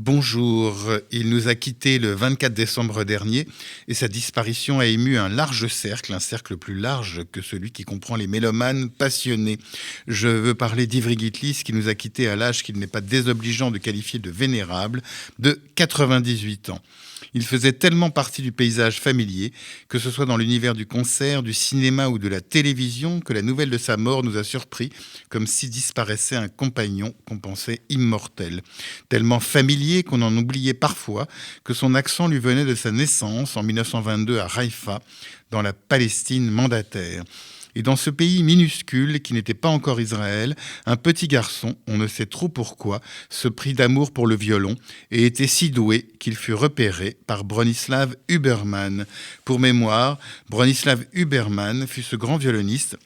Bonjour, il nous a quittés le 24 décembre dernier et sa disparition a ému un large cercle, un cercle plus large que celui qui comprend les mélomanes passionnés. Je veux parler d'Ivry Guitlis qui nous a quittés à l'âge qu'il n'est pas désobligeant de qualifier de vénérable, de 98 ans. Il faisait tellement partie du paysage familier, que ce soit dans l'univers du concert, du cinéma ou de la télévision, que la nouvelle de sa mort nous a surpris, comme si disparaissait un compagnon qu'on pensait immortel. Tellement familier qu'on en oubliait parfois que son accent lui venait de sa naissance en 1922 à Haïfa, dans la Palestine mandataire. Et dans ce pays minuscule qui n'était pas encore Israël, un petit garçon, on ne sait trop pourquoi, se prit d'amour pour le violon et était si doué qu'il fut repéré par Bronislaw Huberman. Pour mémoire, Bronislaw Huberman fut ce grand violoniste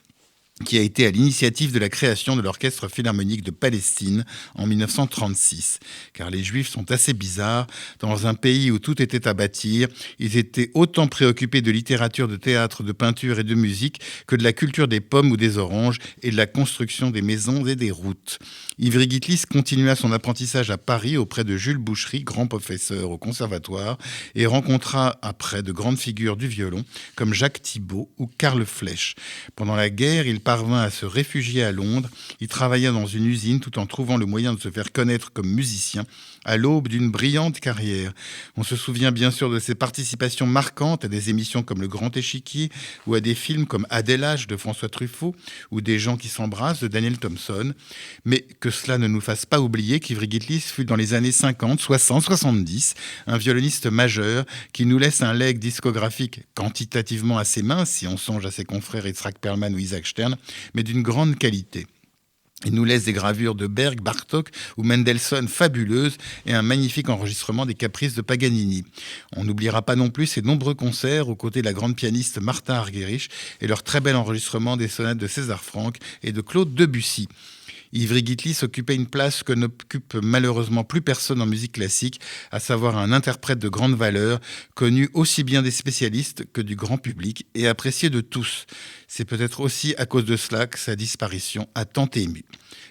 qui a été à l'initiative de la création de l'Orchestre philharmonique de Palestine en 1936. Car les Juifs sont assez bizarres. Dans un pays où tout était à bâtir, ils étaient autant préoccupés de littérature, de théâtre, de peinture et de musique que de la culture des pommes ou des oranges et de la construction des maisons et des routes. Ivry Guitlis continua son apprentissage à Paris auprès de Jules Boucherie, grand professeur au conservatoire, et rencontra après de grandes figures du violon comme Jacques Thibaud ou Karl Flech. Pendant la guerre, il parvint à se réfugier à Londres. Il travailla dans une usine tout en trouvant le moyen de se faire connaître comme musicien à l'aube d'une brillante carrière. On se souvient bien sûr de ses participations marquantes à des émissions comme Le Grand Échiquier ou à des films comme Adélage de François Truffaut ou Des gens qui s'embrassent de Daniel Thompson. Mais que cela ne nous fasse pas oublier qu'Ivry Guitlis fut dans les années 50, 60, 70 un violoniste majeur qui nous laisse un legs discographique quantitativement assez mince si on songe à ses confrères Itzhak Perlman ou Isaac Stern, mais d'une grande qualité. Il nous laisse des gravures de Berg, Bartók ou Mendelssohn fabuleuses et un magnifique enregistrement des caprices de Paganini. On n'oubliera pas non plus ses nombreux concerts aux côtés de la grande pianiste Martha Argerich et leur très bel enregistrement des sonates de César Franck et de Claude Debussy. Ivry Guitlis occupait une place que n'occupe malheureusement plus personne en musique classique, à savoir un interprète de grande valeur, connu aussi bien des spécialistes que du grand public et apprécié de tous. C'est peut-être aussi à cause de cela que sa disparition a tant ému.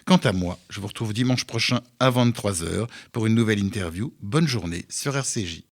Quant à moi, je vous retrouve dimanche prochain à 23h pour une nouvelle interview. Bonne journée sur RCJ.